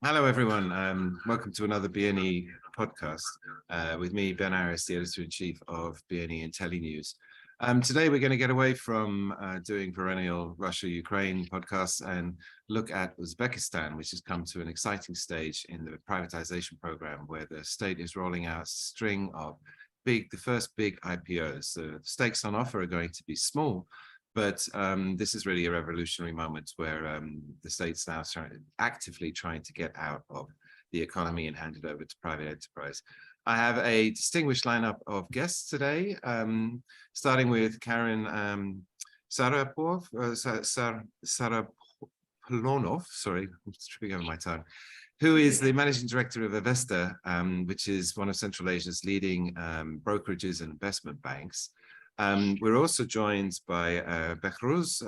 Hello, everyone. Welcome to another BNE podcast with me, Ben Harris, the editor-in-chief of BNE IntelliNews. Today, we're going to get away from doing perennial Russia-Ukraine podcasts and look at Uzbekistan, which has come to an exciting stage in the privatization program, where the state is rolling out a string of the first big IPOs. The stakes on offer are going to be small, but this is really a revolutionary moment where the state's now actively trying to get out of the economy and hand it over to private enterprise. I have a distinguished lineup of guests today, starting with Karen Sarapolonov, sorry, I'm tripping over my tongue, who is the managing director of Avesta, which is one of Central Asia's leading brokerages and investment banks. We're also joined by Behruz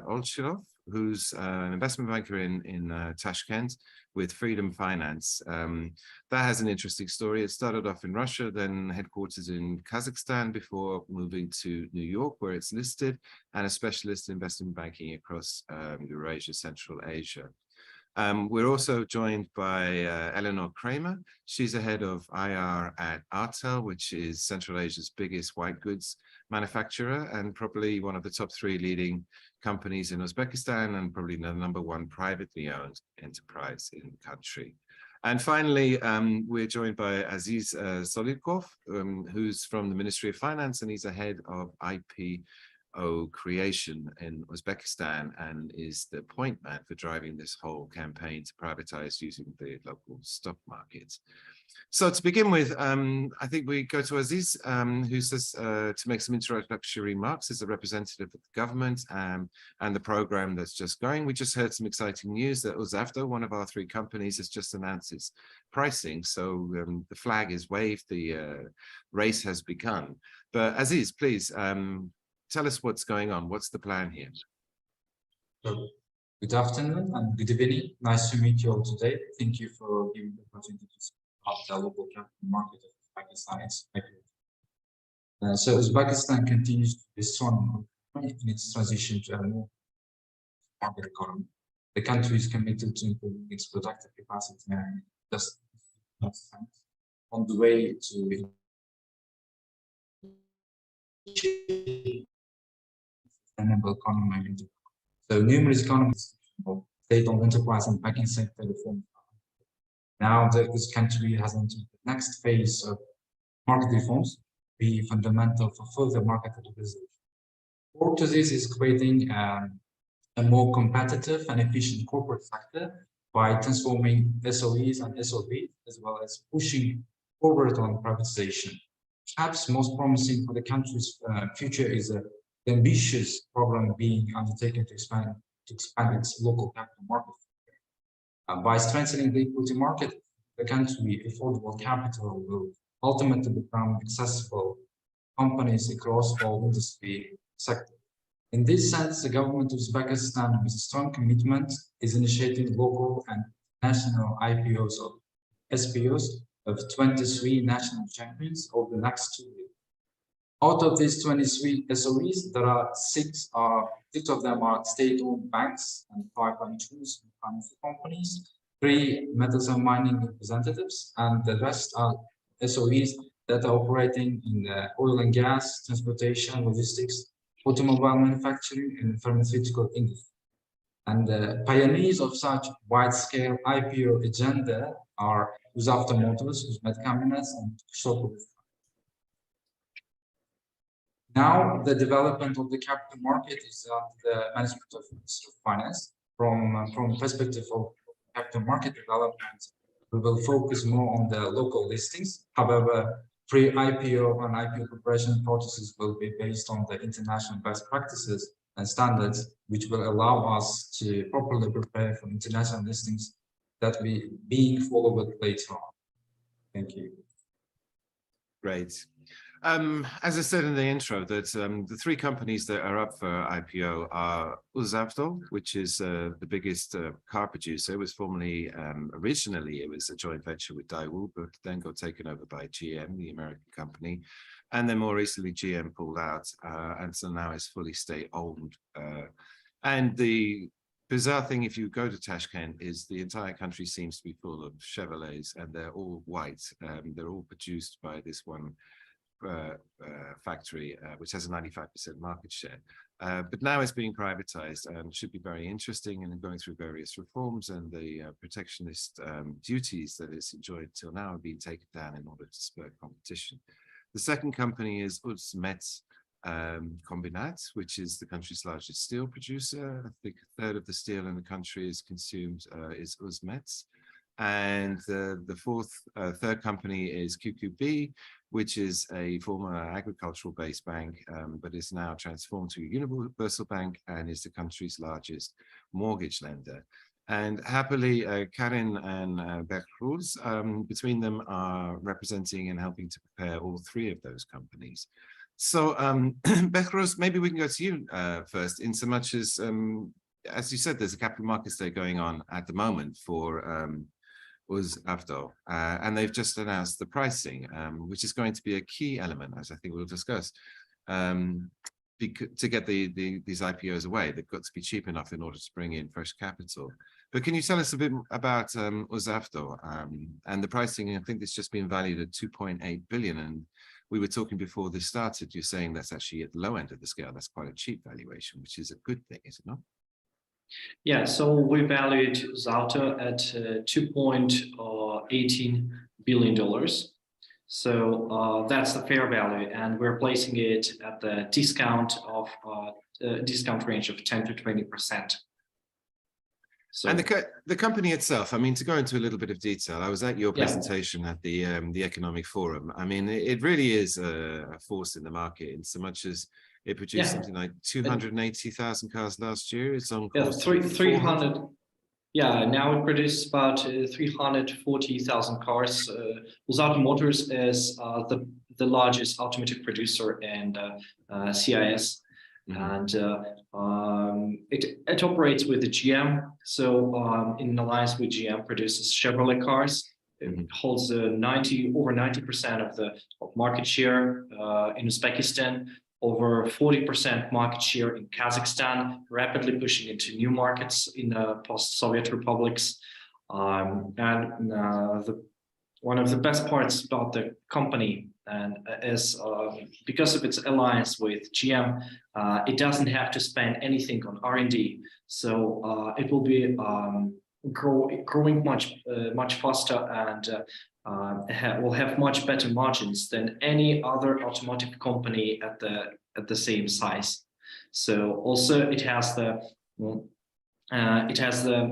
Olchilov, who's an investment banker in Tashkent with Freedom Finance. That has an interesting story. It started off in Russia, then headquarters in Kazakhstan before moving to New York, where it's listed, and a specialist in investment banking across Eurasia, Central Asia. We're also joined by Eleanor Kramer. She's the head of IR at Artel, which is Central Asia's biggest white goods manufacturer and probably one of the top 3 leading companies in Uzbekistan and probably the #1 privately owned enterprise in the country. And finally, we're joined by Aziz Solidkov, who's from the Ministry of Finance, and he's the head of IPO creation in Uzbekistan and is the point man for driving this whole campaign to privatize using the local stock markets. So to begin with, I think we go to Aziz, who says to make some introductory remarks as a representative of the government and the program that's just going. We just heard some exciting news that UzAuto, one of our 3 companies, has just announced its pricing. So the flag is waved, the race has begun. But Aziz, please, tell us what's going on. What's the plan here? So, good afternoon and good evening. Nice to meet you all today. Thank you for giving the opportunity to speak about the local capital market of Uzbekistan. So Uzbekistan continues to be strong in its transition to a more market economy. The country is committed to improving its productive capacity and just on the way to sustainable economy. So numerous economies of state-owned enterprise and banking sector reform. Now this country has entered the next phase of market reforms, be fundamental for further market liberalization. Core to this is creating a more competitive and efficient corporate sector by transforming SOEs and SOBs, as well as pushing forward on privatization. Perhaps most promising for the country's future is the ambitious program being undertaken to expand its local capital market. By strengthening the equity market, the country affordable capital will ultimately become accessible to companies across all industry sectors. In this sense, the government of Uzbekistan, with a strong commitment, is initiating local and national IPOs of SPOs of 23 national champions over the next 2 years. Out of these 23 SOEs, there are 6 of them are state-owned banks and 5 insurance and financial companies, 3 metals and mining representatives, and the rest are SOEs that are operating in the oil and gas, transportation, logistics, automobile manufacturing, and pharmaceutical industry. And the pioneers of such wide-scale IPO agenda are UzAuto, UzMetKombint, and UzAuto. Now, the development of the capital market is the management of the Ministry of Finance. From perspective of capital market development, we will focus more on the local listings. However, pre-IPO and IPO preparation processes will be based on the international best practices and standards, which will allow us to properly prepare for international listings that will be being followed later on. Thank you. Great. As I said in the intro, that the 3 companies that are up for IPO are UzAuto, which is the biggest car producer. It was formerly, originally, it was a joint venture with Daewoo, but then got taken over by GM, the American company. And then more recently, GM pulled out, and so now it's fully state-owned. And the bizarre thing, if you go to Tashkent, is the entire country seems to be full of Chevrolets, and they're all white. They're all produced by this one factory, which has a 95% market share. But now it's being privatized and should be very interesting and going through various reforms, and the protectionist duties that it's enjoyed till now are being taken down in order to spur competition. The second company is UzMetKombint, which is the country's largest steel producer. I think a third of the steel in the country is consumed is UzMet. And the third company is QQB, which is a former agricultural-based bank, but is now transformed to a universal bank and is the country's largest mortgage lender. And happily, Karin and Behruz, between them, are representing and helping to prepare all three of those companies. So, Behruz, maybe we can go to you first, in so much as you said, there's a capital markets day going on at the moment for UzAuto, and they've just announced the pricing, which is going to be a key element, as I think we'll discuss, to get these IPOs away. They've got to be cheap enough in order to bring in fresh capital. But can you tell us a bit about UzAuto and the pricing? I think it's just been valued at 2.8 billion, and we were talking before this started, you're saying that's actually at the low end of the scale. That's quite a cheap valuation, which is a good thing, is it not? Yeah, so we valued UzAuto at $2.18 billion. So that's the fair value, and we're placing it at the discount range of 10 to 20%. So, and the company itself, I mean, to go into a little bit of detail, I was at your presentation at the Economic Forum. I mean, it really is a force in the market, in so much as it produced something like 280,000 cars last year. It's on course 300. Yeah, now it produces about 340,000 cars. UzAuto Motors is the largest automotive producer in CIS. And it operates with the GM. So in alliance with GM, produces Chevrolet cars. It holds over 90% of the market share in Uzbekistan, over 40% market share in Kazakhstan, rapidly pushing into new markets in the post-Soviet republics. One of the best parts about the company is because of its alliance with GM, it doesn't have to spend anything on R&D. So it will be growing much faster, and will have much better margins than any other automotive company at the same size. So also it has the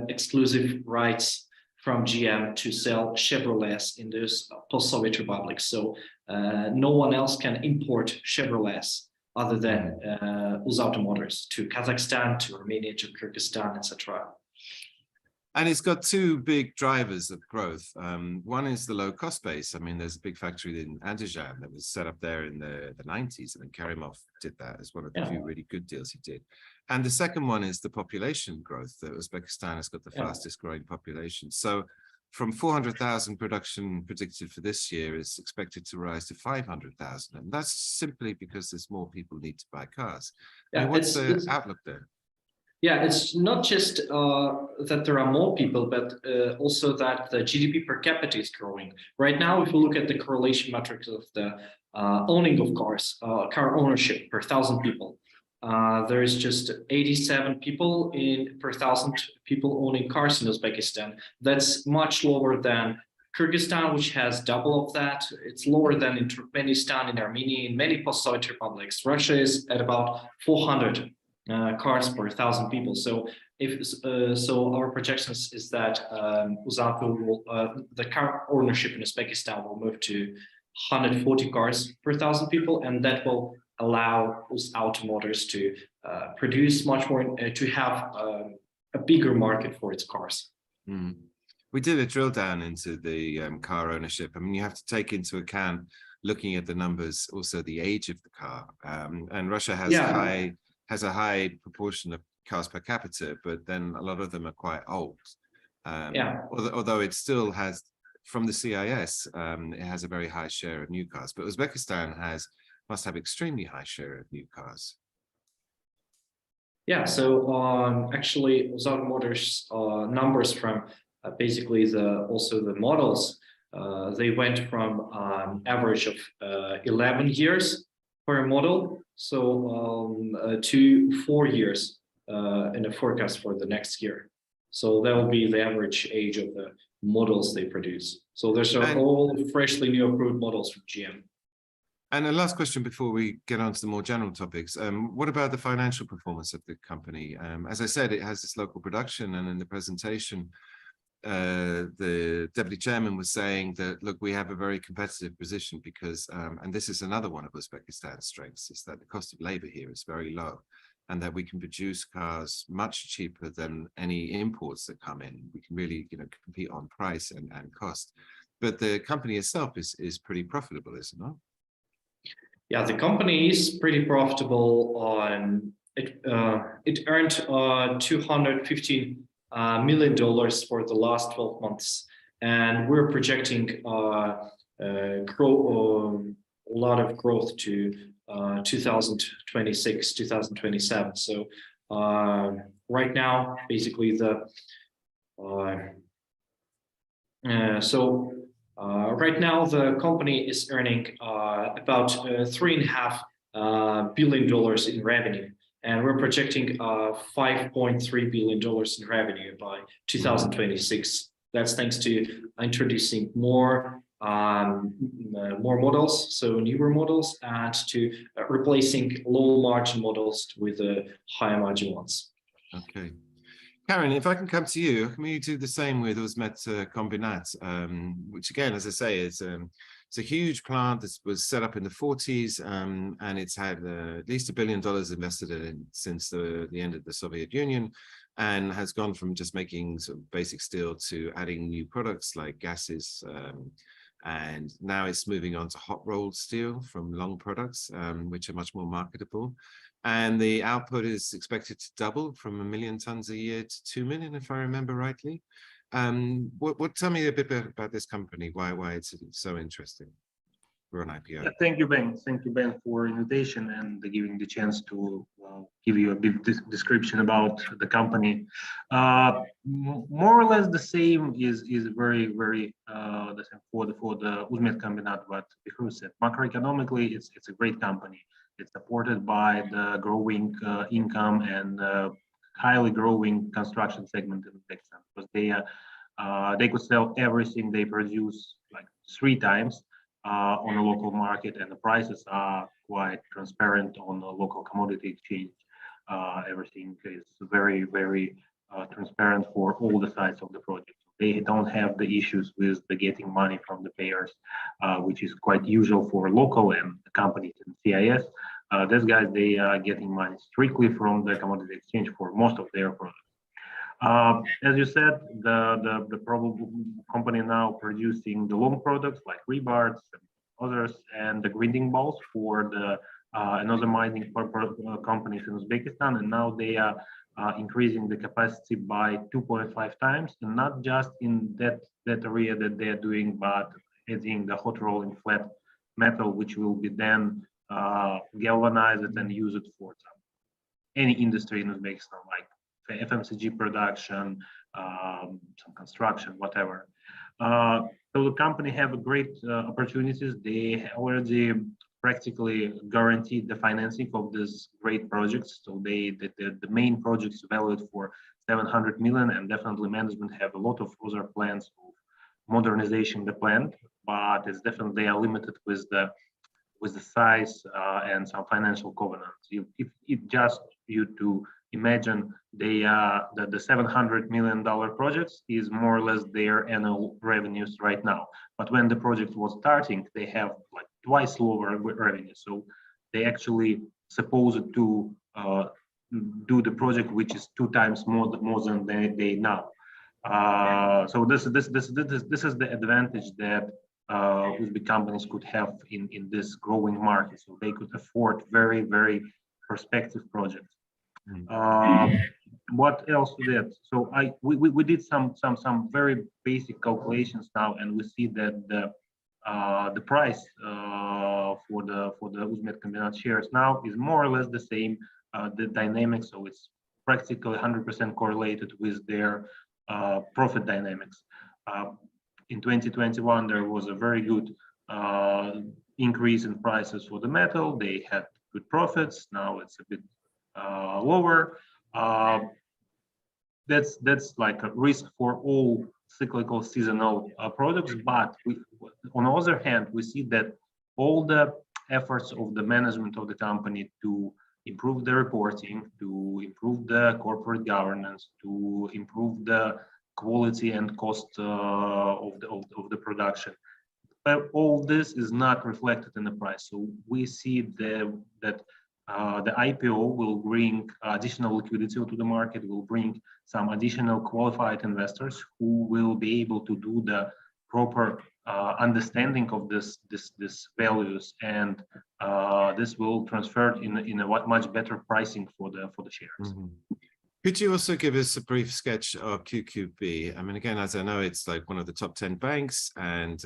exclusive rights from GM to sell Chevrolets in those post-Soviet republics. So no one else can import Chevrolets other than UzAuto Motors to Kazakhstan, to Armenia, to Kyrgyzstan, etc. And it's got two big drivers of growth. One is the low cost base. I mean, there's a big factory in Andijan that was set up there in the 90s. I mean, Karimov did that as one of the few really good deals he did. And the second one is the population growth. Uzbekistan has got the fastest growing population. So from 400,000 production predicted for this year is expected to rise to 500,000. And that's simply because there's more people need to buy cars. Yeah, and what's the outlook there? Yeah, it's not just that there are more people, but also that the GDP per capita is growing. Right now, if you look at the correlation metrics of the owning of cars, car ownership per 1,000 people, there is just 87 people per 1,000 people owning cars in Uzbekistan. That's much lower than Kyrgyzstan, which has double of that. It's lower than in Turkmenistan, in Armenia, in many post-Soviet republics. Russia is at about 400 cars per 1,000 people. So so our projections is that UzAuto will, the car ownership in Uzbekistan will move to 140 cars per 1,000 people, and that will allow UzAuto Motors to produce much more, to have a bigger market for its cars. We did a drill down into the car ownership. I mean, you have to take into account, looking at the numbers, also the age of the car. And Russia has a high proportion of cars per capita, but then a lot of them are quite old. Although it still has, from the CIS, it has a very high share of new cars. But Uzbekistan must have extremely high share of new cars. Yeah, so actually, UzAuto Motors numbers from basically also the models, they went from average of 11 years per model, so to 4 years in a forecast for the next year. So that will be the average age of the models they produce. So those are all freshly new approved models from GM. And a last question before we get on to the more general topics. What about the financial performance of the company? As I said, it has this local production, and in the presentation, the deputy chairman was saying that, look, we have a very competitive position because, and this is another one of Uzbekistan's strengths, is that the cost of labor here is very low, and that we can produce cars much cheaper than any imports that come in. We can really, compete on price and cost. But the company itself is pretty profitable, is it not? Yeah, the company is pretty profitable. It earned $215 million for the last 12 months, and we're projecting a lot of growth to 2026, 2027. So right now, basically right now, the company is earning about $3.5 billion in revenue, and we're projecting $5.3 billion in revenue by 2026. That's thanks to introducing more models, so newer models, and to replacing low margin models with higher margin ones. Okay. Karen, if I can come to you, can we do the same with UzMetKombint, which again, as I say, it's a huge plant that was set up in the 40s, and it's had at least $1 billion invested in it since the end of the Soviet Union, and has gone from just making sort of basic steel to adding new products like gases, and now it's moving on to hot rolled steel from long products, which are much more marketable. And the output is expected to double from 1 million tons a year to 2 million, if I remember rightly. Tell me a bit about this company, why it's so interesting for an IPO. Yeah, thank you, Ben. Thank you, Ben, for invitation and giving the chance to give you a bit description about the company. More or less the same is very the same for the UzMetKombint, but Bihru said macroeconomically it's a great company. It's supported by the growing income and highly growing construction segment in Uzbekistan, because they could sell everything they produce like 3 times on a local market, and the prices are quite transparent on the local commodity exchange. Everything is very transparent for all the sides of the project. They don't have the issues with the getting money from the payers, which is quite usual for local and companies in CIS. These guys, they are getting money strictly from the commodity exchange for most of their products. As you said, the probable company now producing the long products like rebars and others, and the grinding balls for the another mining companies in Uzbekistan, and now they are increasing the capacity by 2.5 times, and not just in that area that they are doing, but adding the hot rolling flat metal, which will be then galvanized and used for any industry in Uzbekistan, like FMCG production, some construction, whatever. So the company have a great opportunities. They already practically guaranteed the financing of these great projects. So the main projects valued for 700 million, and definitely management have a lot of other plans of modernization the plant, but it's definitely they are limited with the size and some financial covenants. If it just you to imagine the $700 million projects is more or less their annual revenues right now. But when the project was starting, they have like twice lower revenue. So they actually supposed to do the project, which is 2 times more than they now. So this is the advantage that Uzbek companies could have in this growing market. So they could afford very prospective projects. What else we did? So we did some very basic calculations now, and we see that the price for the UzMetKombint shares now is more or less the same the dynamics. So it's practically 100% correlated with their profit dynamics. In 2021, there was a very good increase in prices for the metal. They had good profits. Now it's a bit lower. That's like a risk for all cyclical seasonal products. But on the other hand, we see that all the efforts of the management of the company to improve the reporting, to improve the corporate governance, to improve the quality and cost of the production. But all this is not reflected in the price. So we see that the IPO will bring additional liquidity to the market, will bring some additional qualified investors who will be able to do the proper understanding of this values, and this will transfer in a much better pricing for the shares. Mm-hmm. Could you also give us a brief sketch of QQB? I mean, again, as I know, it's like one of the top 10 banks and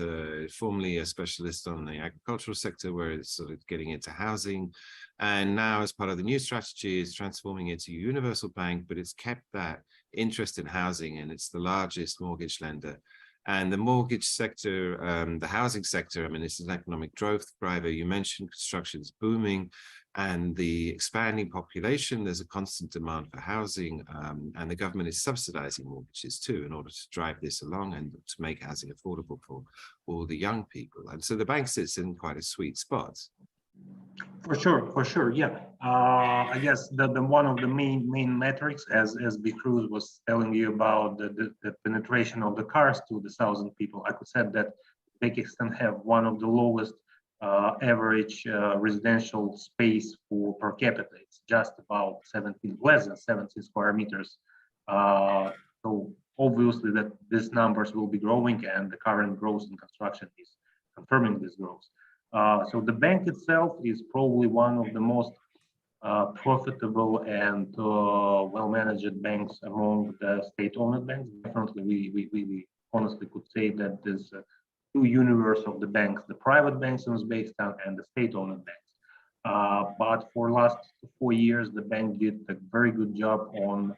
formerly a specialist on the agricultural sector, where it's sort of getting into housing. And now, as part of the new strategy, is transforming it to a universal bank, but it's kept that interest in housing, and it's the largest mortgage lender. And the mortgage sector, the housing sector, I mean, this is an economic growth driver. You mentioned construction is booming, and the expanding population, there's a constant demand for housing, and the government is subsidizing mortgages too in order to drive this along and to make housing affordable for all the young people. And so the bank sits in quite a sweet spot. For sure, yeah. I guess the one of the main metrics, as Cruz was telling you about the penetration of the cars to the 1,000 people, I could say that Uzbekistan have one of the lowest average residential space per capita. It's just about less than 17 square meters. So obviously that these numbers will be growing, and the current growth in construction is confirming this growth. So the bank itself is probably one of the most profitable and well-managed banks among the state-owned banks. Definitely, we honestly could say that there's two universe of the banks: the private banks in Uzbekistan and the state-owned banks. But for last 4 years, the bank did a very good job on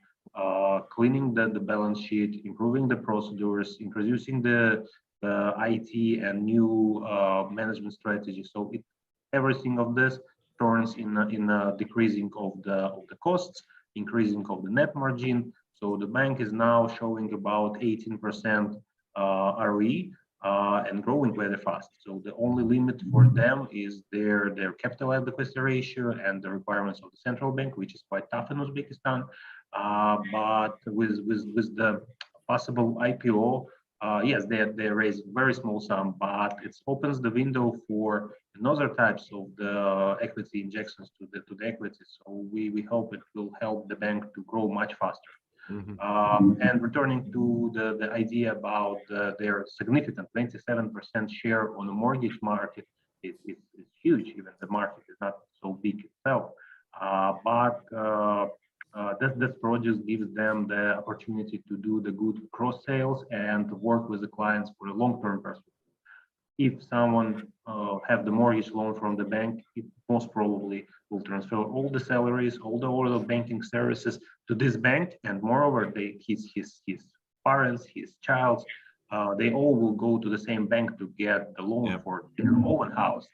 cleaning the balance sheet, improving the procedures, introducing the IT and new management strategy. So everything of this turns in a decreasing of the costs, increasing of the net margin. So the bank is now showing about 18% ROE and growing very fast. So the only limit for them is their capital adequacy ratio and the requirements of the central bank, which is quite tough in Uzbekistan. But with the possible IPO, yes, they raise very small sum, but it opens the window for another types of the equity injections to the equity. So we hope it will help the bank to grow much faster. Mm-hmm. And returning to the idea about their significant 27% share on the mortgage market, is huge. Even the market is not so big itself, but this project gives them the opportunity to do the good cross sales and to work with the clients for a long-term perspective. If someone have the mortgage loan from the bank, it most probably will transfer all the salaries, all the banking services to this bank, and moreover, his parents, his child, they all will go to the same bank to get the loan for their own house.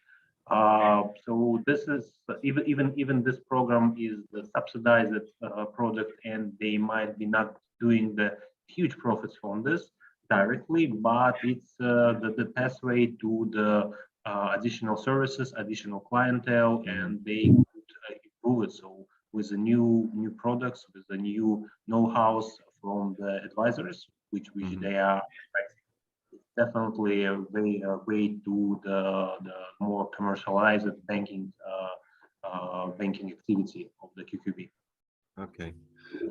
So this is even this program is the subsidized product, and they might be not doing the huge profits from this directly, but it's the pathway to the additional services, additional clientele, and they could improve it. So with the new products, with the new know-hows from the advisors, which they are definitely a way to the more commercialized banking activity of the QQB. Okay.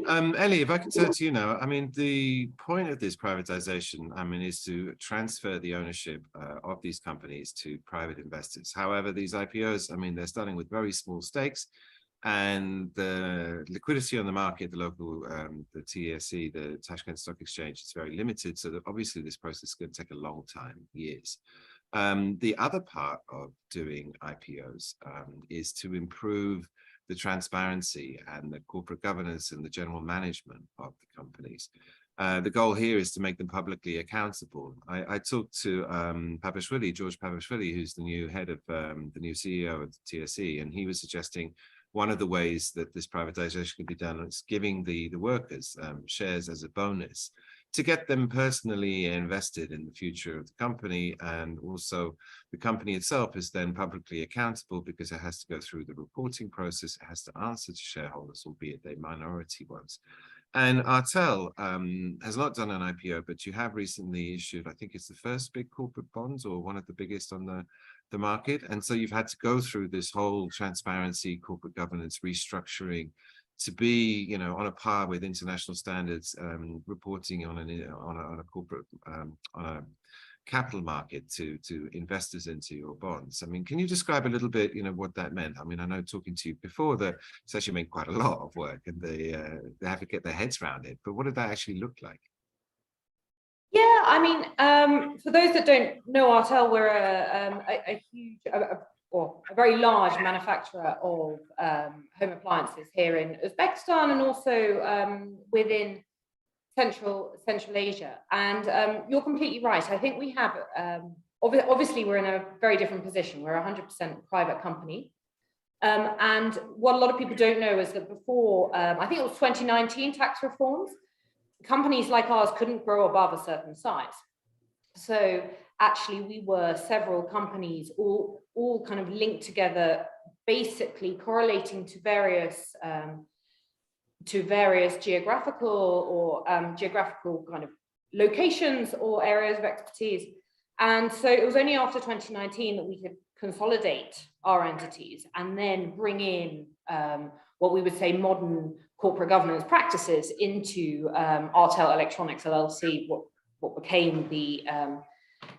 Ellie, if I can turn to you now, I mean, the point of this privatization, I mean, is to transfer the ownership of these companies to private investors. However, these IPOs, I mean, they're starting with very small stakes, and the liquidity on the market, the local, the TSE, the Tashkent Stock Exchange, is very limited. So that obviously this process is going to take a long time, years. The other part of doing IPOs is to improve the transparency and the corporate governance and the general management of the companies. The goal here is to make them publicly accountable. I talked to George Papashvili, who's the new head of the new CEO of the TSE, and he was suggesting one of the ways that this privatization can be done is giving the workers shares as a bonus to get them personally invested in the future of the company. And also the company itself is then publicly accountable because it has to go through the reporting process. It has to answer to shareholders, albeit they minority ones. And Artel has not done an IPO, but you have recently issued, I think it's the first big corporate bonds or one of the biggest on the market. And so you've had to go through this whole transparency, corporate governance, restructuring to be, you know, on a par with international standards, reporting on a corporate, on a capital market to investors into your bonds. I mean, can you describe a little bit, you know, what that meant? I mean, I know talking to you before that it's actually meant quite a lot of work and they have to get their heads around it, but what did that actually look like? Yeah, I mean, for those that don't know Artel, we're a huge, or a very large manufacturer of home appliances here in Uzbekistan and also within Central Asia. And you're completely right. I think we have, obviously we're in a very different position. We're a 100% private company. And what a lot of people don't know is that before, I think it was 2019 tax reforms, companies like ours couldn't grow above a certain size. So actually we were several companies all kind of linked together, basically correlating to various geographical kind of locations or areas of expertise. And so it was only after 2019 that we could consolidate our entities and then bring in what we would say modern corporate governance practices into Artel Electronics LLC, what became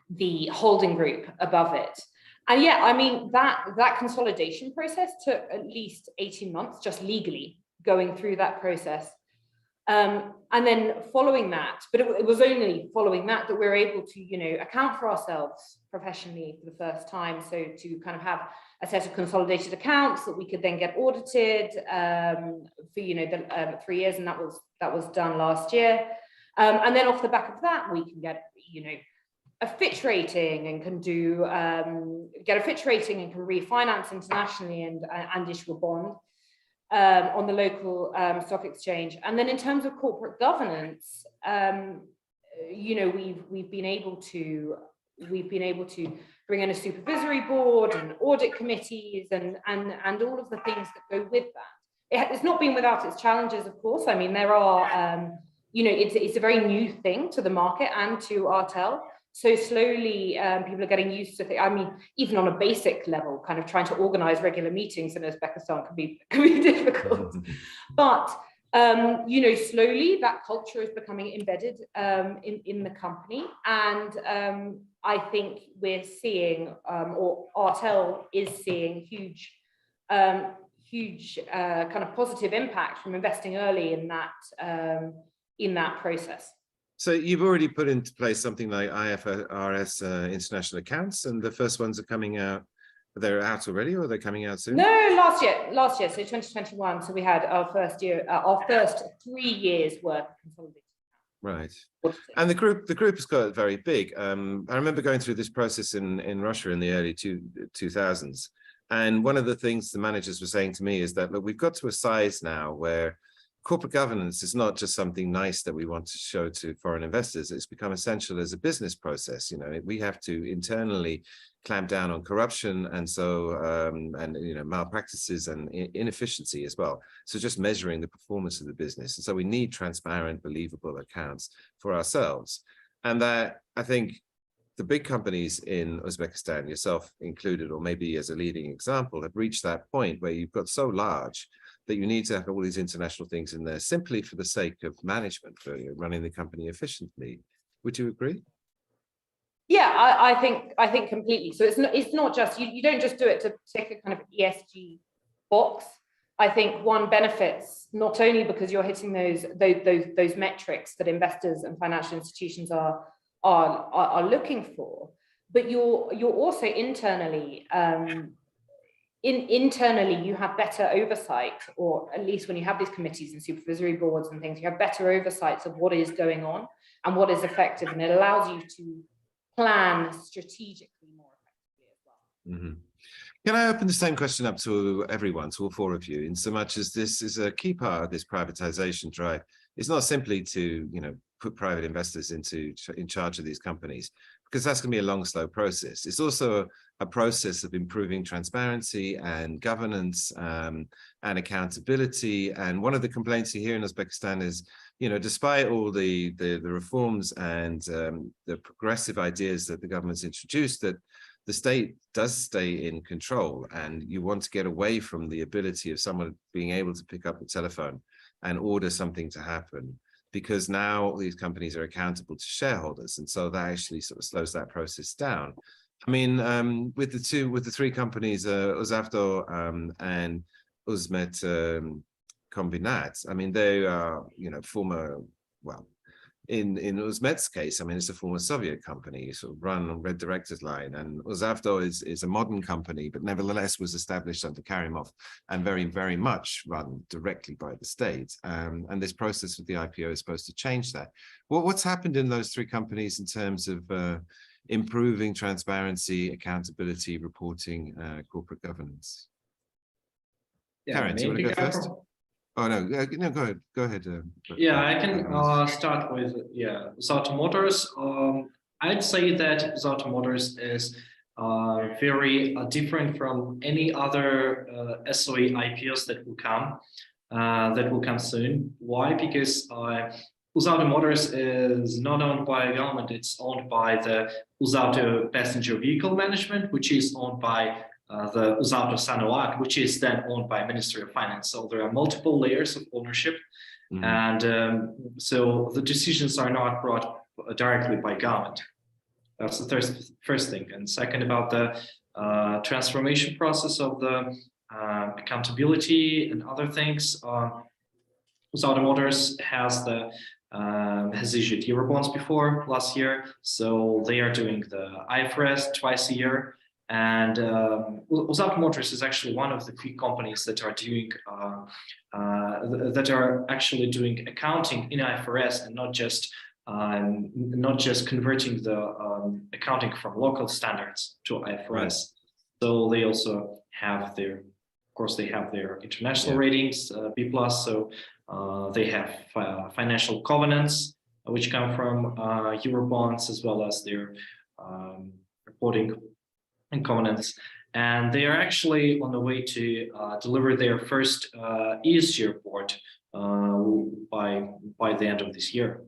the holding group above it. And yeah, I mean, that consolidation process took at least 18 months, just legally going through that process. And then following that, but it was only following that we were able to, you know, account for ourselves professionally for the first time. So to kind of have a set of consolidated accounts that we could then get audited for, you know, the 3 years, and that was done last year. And then off the back of that, we can get, you know, a Fitch rating and can do get a Fitch rating and can refinance internationally and issue a bond on the local stock exchange. And then in terms of corporate governance, you know, we've been able to bring in a supervisory board and audit committees and all of the things that go with that. It's not been without its challenges, of course. I mean, there are you know, it's a very new thing to the market and to Artel. So slowly, people are getting used to it. I mean, even on a basic level, kind of trying to organize regular meetings in Uzbekistan can be difficult. But you know, slowly that culture is becoming embedded in the company, and I think we're seeing, or Artel is seeing, huge kind of positive impact from investing early in that process. So you've already put into place something like IFRS international accounts, and the first ones are coming out. They're out already, or they're coming out soon? No, last year, so 2021. So we had our first 3 years worth of consolidation. Right. And the group has got very big. I remember going through this process in Russia in the early 2000s. And one of the things the managers were saying to me is that, look, we've got to a size now where corporate governance is not just something nice that we want to show to foreign investors. It's become essential as a business process. You know, we have to internally clamp down on corruption and so and you know, malpractices and inefficiency as well. So just measuring the performance of the business. And so we need transparent, believable accounts for ourselves. And that, I think, the big companies in Uzbekistan, yourself included, or maybe as a leading example, have reached that point where you've got so large that you need to have all these international things in there simply for the sake of management, for running the company efficiently. Would you agree? Yeah, I think completely. So it's not just, you don't just do it to tick a kind of ESG box. I think one benefits not only because you're hitting those metrics that investors and financial institutions are looking for, but you're also internally internally you have better oversight, or at least when you have these committees and supervisory boards and things, you have better oversights of what is going on and what is effective, and it allows you to plan strategically more effectively as well. Mm-hmm. Can I open the same question up to everyone, to all four of you, in so much as this is a key part of this privatization drive? It's not simply to, put private investors in charge of these companies, because that's going to be a long, slow process. It's also a process of improving transparency and governance and accountability. And one of the complaints you hear in Uzbekistan is, despite all the reforms and the progressive ideas that the government's introduced, that the state does stay in control, and you want to get away from the ability of someone being able to pick up the telephone and order something to happen, because now these companies are accountable to shareholders. And so that actually sort of slows that process down. I mean, with the three companies, UzAuto and UzMetKombint, I mean, they are, former, well, in UzMet's case, I mean, it's a former Soviet company, sort of run on red directors line, and UzAuto is a modern company, but nevertheless was established under Karimov and very, very much run directly by the state. And this process with the IPO is supposed to change that. Well, what's happened in those three companies in terms of improving transparency, accountability, reporting, corporate governance? Yeah, Karen, do you want to go first? Oh, no, no, go ahead. Go ahead. Yeah, I can start with, UzAuto Motors. I'd say that UzAuto Motors is very different from any other SOE IPOs that will come soon. Why? Because UzAuto Motors is not owned by a government, it's owned by the UzAuto Passenger Vehicle Management, which is owned by the UzAuto Sanoat, which is then owned by Ministry of Finance. So there are multiple layers of ownership, and so the decisions are not brought directly by government. That's the first thing. And second, about the transformation process of the accountability and other things. UzAuto Motors has issued Eurobonds before last year, so they are doing the IFRS twice a year. And UzAuto Motors is actually one of the few companies that are doing actually doing accounting in IFRS, and not just converting the accounting from local standards to IFRS. Right. So they also have their international ratings, B+. So they have financial covenants which come from Eurobonds, as well as their reporting and covenants, and they are actually on the way to deliver their first ESG report by the end of this year.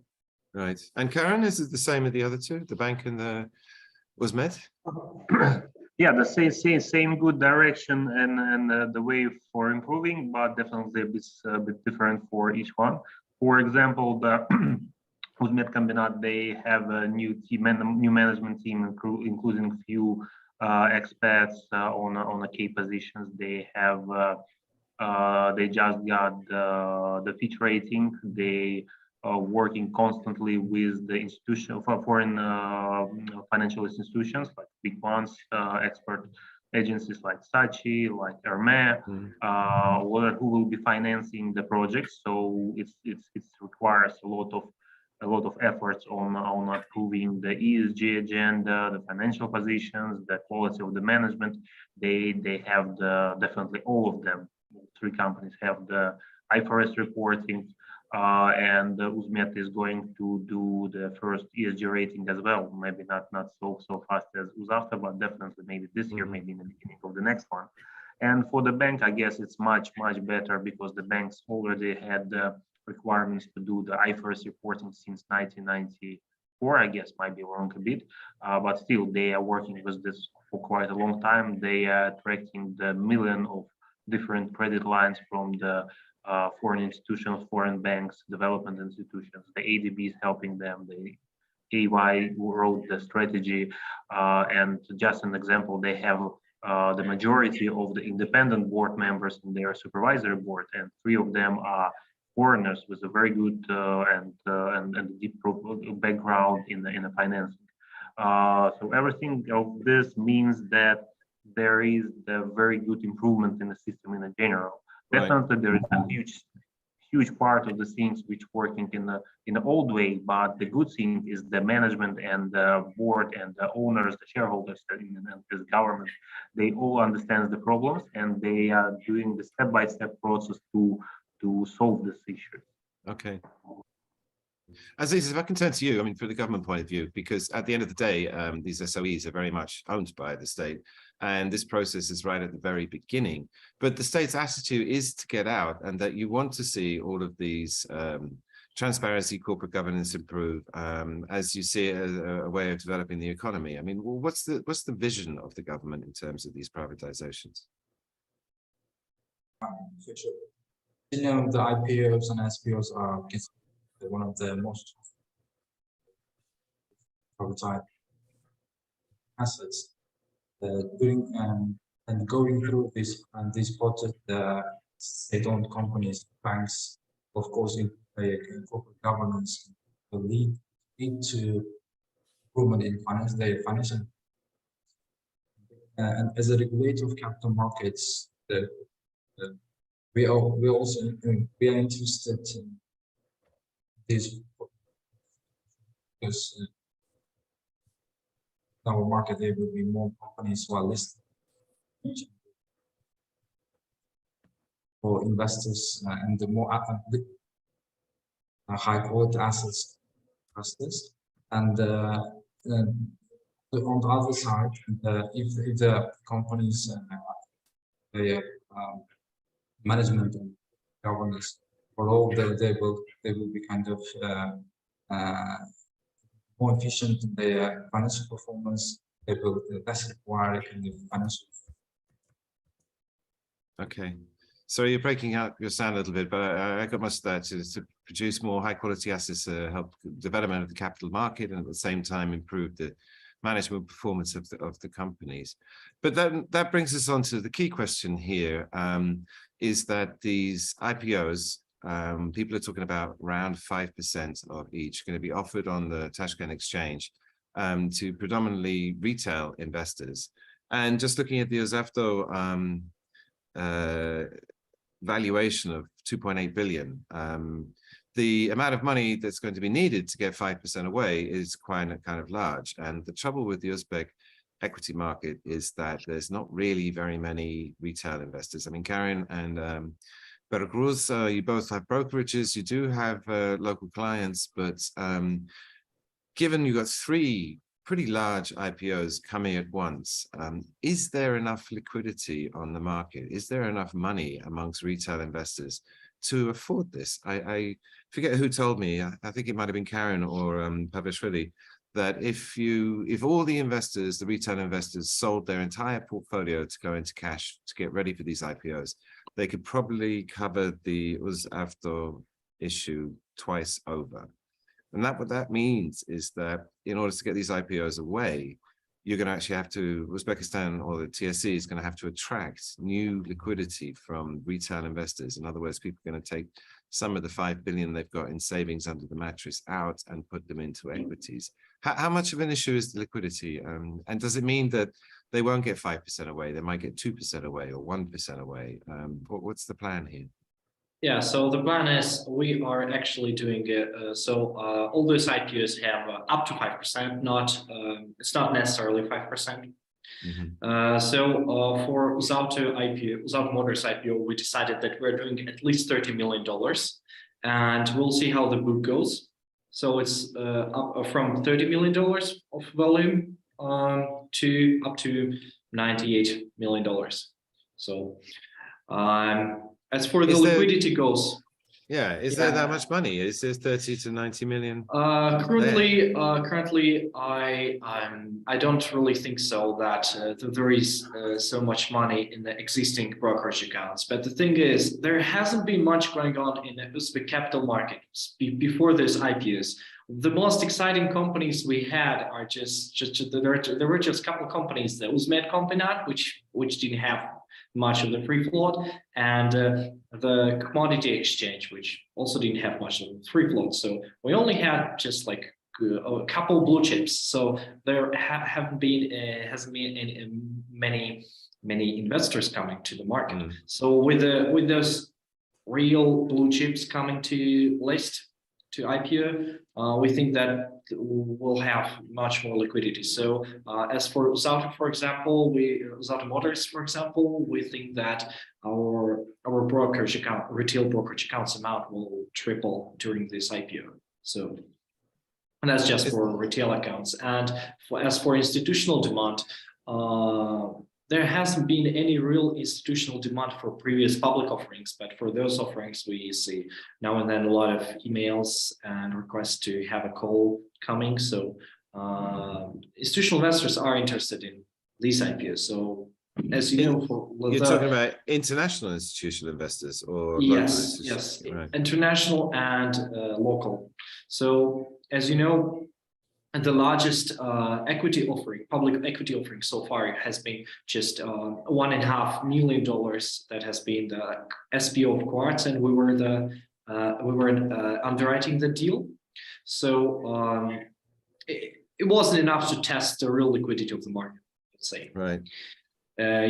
Right. And Karen, is it the same with the other two, the bank and the UzMet? Yeah, the same good direction and the way for improving, but definitely a bit different for each one. For example, the UzMetKombint, they have a new management team, including few expats on the key positions. They have they just got the Fitch rating. They are working constantly with the institution for foreign financial institutions, like big ones, expert agencies like Sachi, like Hermes, who will be financing the project. So it requires a lot of efforts on improving the ESG agenda, the financial positions, the quality of the management. They have definitely all of them. Three companies have the IFRS reporting, and UzMet is going to do the first ESG rating as well. Maybe not so fast as UzAuto, but definitely maybe this year, maybe in the beginning of the next one. And for the bank, I guess it's much better, because the banks already had the requirements to do the IFRS reporting since 1994. I guess, might be wrong a bit, but still they are working with this for quite a long time. They are attracting the million of different credit lines from the foreign institutions, foreign banks, development institutions. The ADB is helping them. The AY wrote the strategy, and just an example, they have the majority of the independent board members in their supervisory board, and 3 of them are foreigners with a very good and deep background in the financing. So everything of this means that there is a very good improvement in the system in general. Right. Definitely, there is a huge part of the things which working in the old way, but the good thing is the management and the board and the owners, the shareholders, and the government, they all understand the problems and they are doing the step-by-step process to solve this issue. Okay. Aziz, if I can turn to you, I mean, from the government point of view, because at the end of the day, these SOEs are very much owned by the state, and this process is right at the very beginning. But the state's attitude is to get out, and that you want to see all of these transparency, corporate governance improve, as you see it as a way of developing the economy. I mean, well, what's the vision of the government in terms of these privatizations? For sure. You know, the IPOs and SPOs are one of the most privatized assets. Doing and going through this process, the state-owned companies, banks, of course, in corporate governance, will lead to improvement in their financial. And as a regulator of capital markets, we are interested in this because in our market there will be more companies who are listed for investors and the more high quality assets investors. And on the other side, if the companies management and governance for all, they will be kind of more efficient in their financial performance. They will less require kind of financial. Okay. So you're breaking out your sound a little bit, but I got most of that to produce more high quality assets, help development of the capital market, and at the same time improve the management performance of the companies. But that brings us on to the key question here, is that these IPOs, people are talking about around 5% of each going to be offered on the Tashkent Exchange to predominantly retail investors. And just looking at the UzAuto valuation of 2.8 billion, the amount of money that's going to be needed to get 5% away is quite kind of large. And the trouble with the Uzbek equity market is that there's not really very many retail investors. I mean, Karen and Bergruz, you both have brokerages, you do have local clients, but given you've got 3 pretty large IPOs coming at once, is there enough liquidity on the market? Is there enough money amongst retail investors to afford this? I forget who told me, I think it might have been Karen or Pavishvili, that if all the investors, the retail investors, sold their entire portfolio to go into cash to get ready for these IPOs, they could probably cover the UzAuto issue twice over. And what that means is that in order to get these IPOs away, you're going to actually have to, Uzbekistan or the TSE is going to have to attract new liquidity from retail investors. In other words, people are going to take some of the 5 billion they've got in savings under the mattress out and put them into equities. How much of an issue is the liquidity? And does it mean that they won't get 5% away? They might get 2% away or 1% away. What's the plan here? Yeah, so the plan is we are actually doing it. All those IPOs have up to 5%, it's not necessarily 5%. For UzAuto IPO, UzAuto Motors IPO, we decided that we're doing at least $30 million, and we'll see how the book goes. So it's up from $30 million of volume to up to $98 million. So as for the liquidity goes, yeah, is there that much money? Is there 30 to 90 million? Currently, I don't really think so that there is so much money in the existing brokerage accounts. But the thing is, there hasn't been much going on in the Uzbek capital markets before those IPOs. The most exciting companies we had are there were just a couple of companies, the UzMetKombint, which didn't have much of the free float, and the commodity exchange, which also didn't have much of the free float. So we only had just like a couple blue chips. So there hasn't been many investors coming to the market. So with those real blue chips coming to list to IPO, we think that we'll have much more liquidity. So as for UzAuto, for example, UzAuto Motors, for example, we think that our brokerage account, retail brokerage accounts amount will triple during this IPO. So, and that's just for retail accounts. And as for institutional demand, there hasn't been any real institutional demand for previous public offerings, but for those offerings, we see now and then a lot of emails and requests to have a call coming. So institutional investors are interested in these IPOs. So as you know, you're talking about international institutional investors or yes, local yes, right. International and local. So as you know, and the largest equity offering, public equity offering so far has been just $1.5 million. That has been the SPO of Quartz, and we were underwriting the deal. So it wasn't enough to test the real liquidity of the market, let's say. Right. Tell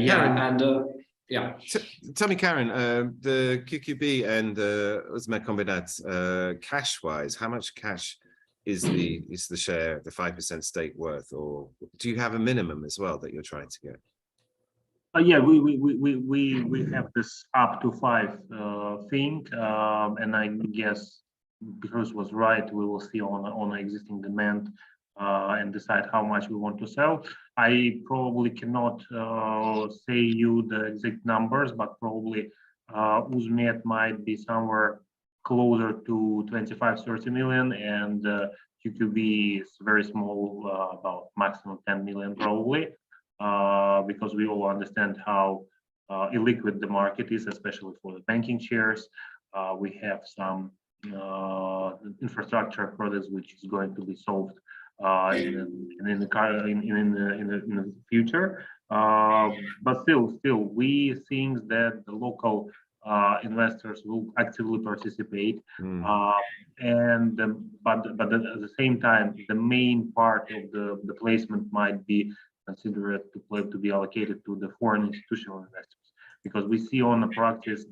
me, Karen, the QQB and the UzMetKombint, cash-wise, how much cash is the share, the 5% stake worth, or do you have a minimum as well that you're trying to get? Yeah, we have this up to 5 thing, and I guess because was right, we will see on existing demand and decide how much we want to sell. I probably cannot say you the exact numbers, but probably UzMet might be somewhere closer to 25-30 million, and QQB is very small, about maximum 10 million probably, because we all understand how illiquid the market is, especially for the banking shares. We have some infrastructure products which is going to be solved in the future. But still, we think that the local investors will actively participate, but at the same time, the main part of the placement might be considered to be allocated to the foreign institutional investors, because we see on the practice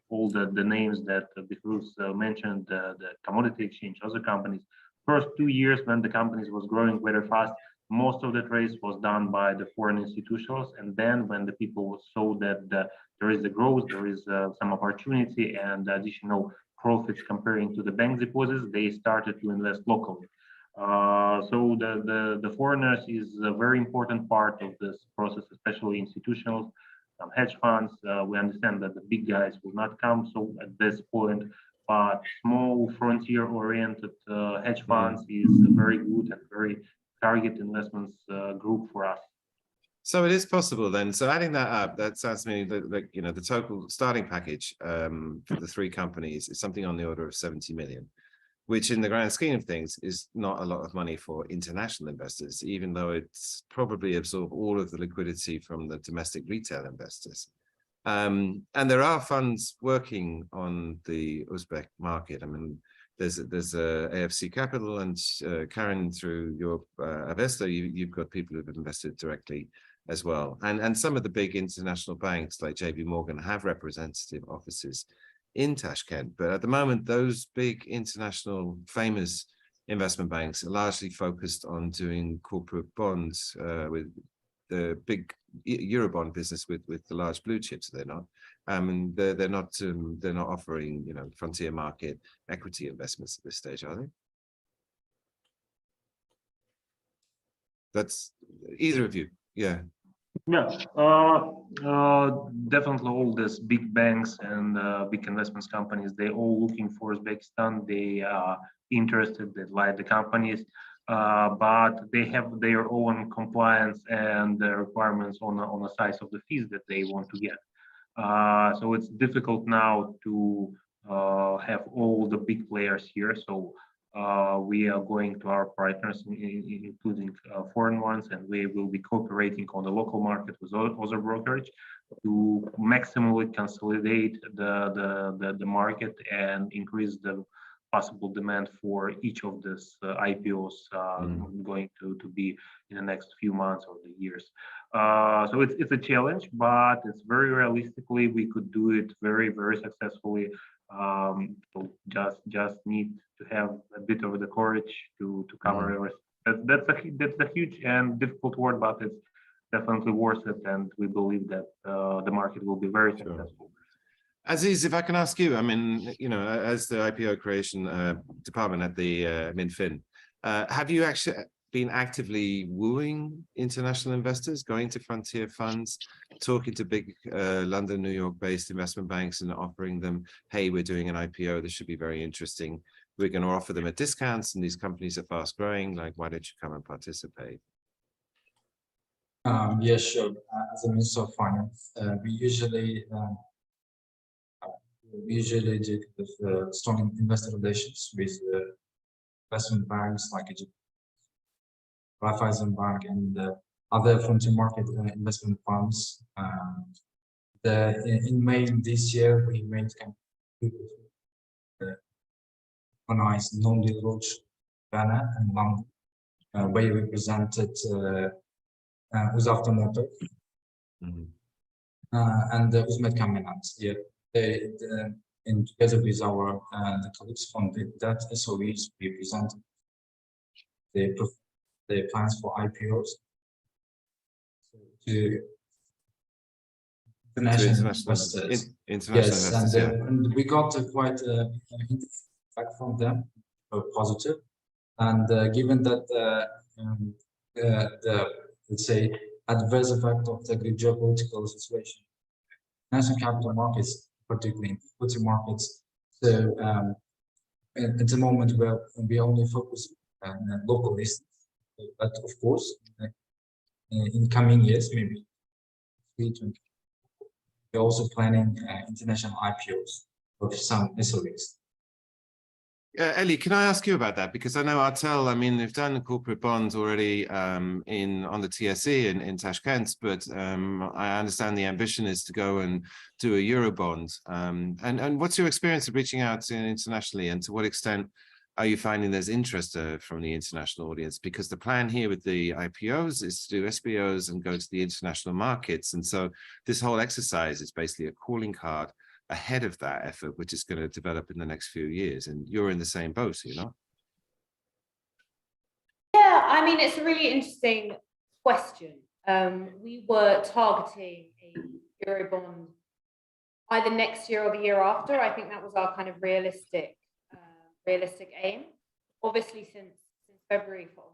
all the names that Behruz mentioned, the commodity exchange, other companies. First 2 years when the companies was growing very fast, most of the trades was done by the foreign institutions, and then when the people saw that there is a growth, there is some opportunity and additional profits comparing to the bank deposits, they started to invest locally. So the foreigners is a very important part of this process, especially institutionals, some hedge funds. We understand that the big guys will not come so at this point, but small frontier-oriented hedge funds is a very good and very target investments group for us. So it is possible then. So adding that up, that sounds to me like the total starting package for the 3 companies is something on the order of 70 million, which in the grand scheme of things is not a lot of money for international investors, even though it's probably absorbed all of the liquidity from the domestic retail investors. And there are funds working on the Uzbek market. I mean, there's AFC Capital, and Karen, through your Avesta, you've got people who've invested directly as well. And some of the big international banks like JP Morgan have representative offices in Tashkent. But at the moment, those big international famous investment banks are largely focused on doing corporate bonds with the big Eurobond business with the large blue chips. They're not. They're not offering frontier market equity investments at this stage, are they? That's either of you. Yeah. Yeah, definitely all these big banks and big investments companies, they all looking for Uzbekistan. They are interested, they like the companies, but they have their own compliance and requirements on the size of the fees that they want to get. So it's difficult now to have all the big players here. So we are going to our partners, including foreign ones, and we will be cooperating on the local market with other brokerage to maximally consolidate the market and increase the possible demand for each of these IPOs going to be in the next few months or the years. So it's a challenge, but it's very realistically we could do it very, very successfully. So just need to have a bit of the courage to cover everything. That's a huge and difficult word, but it's definitely worth it, and we believe that the market will be very successful. Aziz, if I can ask you, I mean, you know, as the IPO creation department at the Minfin, have you actually been actively wooing international investors, going to frontier funds, talking to big London, New York-based investment banks and offering them, hey, we're doing an IPO, this should be very interesting. We're going to offer them at discounts, and these companies are fast growing. Like, why don't you come and participate? Yeah, sure. As a Minister of Finance, we usually do with strong investor relations with investment banks like Raiffeisen Bank and other frontier market investment funds. In May this year, we made organized non-deal roadshow banner in London, where we presented UzAuto and UzMetKombint. Yeah, in together with our the colleagues from that SOEs, we presented the plans for IPOs to international investors. Yes, investors, and we got quite feedback from them, positive. And given that the let's say adverse effect of the geopolitical situation, national capital markets, particularly in equity markets, so at the moment we only focus on local listings, but of course in coming years, maybe we're also planning international IPOs of some SOEs. Ellie, can I ask you about that? Because I know Artel, I mean, they've done corporate bonds already on the TSE in Tashkent, but I understand the ambition is to go and do a Eurobond. And what's your experience of reaching out internationally, and to what extent are you finding there's interest from the international audience? Because the plan here with the IPOs is to do SBOs and go to the international markets. And so this whole exercise is basically a calling card ahead of that effort, which is going to develop in the next few years. And you're in the same boat, you know? Yeah, I mean, it's a really interesting question. We were targeting a Eurobond either next year or the year after. I think that was our kind of realistic aim. Obviously, since February, for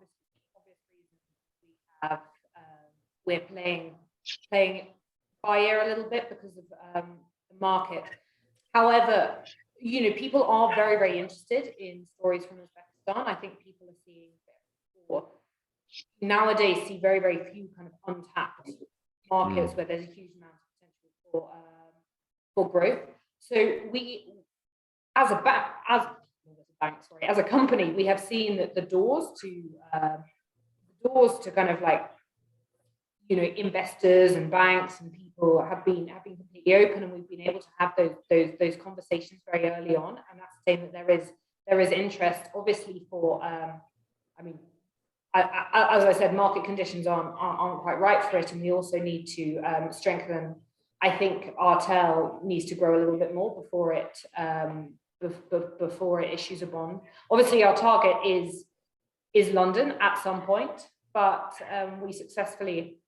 obvious reasons, we're playing by ear a little bit because of the market. However, you know, people are very, very interested in stories from Uzbekistan. I think people are seeing nowadays very, very few kind of untapped markets where there's a huge amount of potential for growth. So we, as a company, we have seen that the doors to kind of like, you know, investors and banks and people have been completely open, and we've been able to have those conversations very early on, and that's saying that there is interest, obviously, for I mean, as I said, market conditions aren't quite right for it, and we also need to strengthen. I think Artel needs to grow a little bit more before it issues a bond. Obviously, our target is London at some point, but we successfully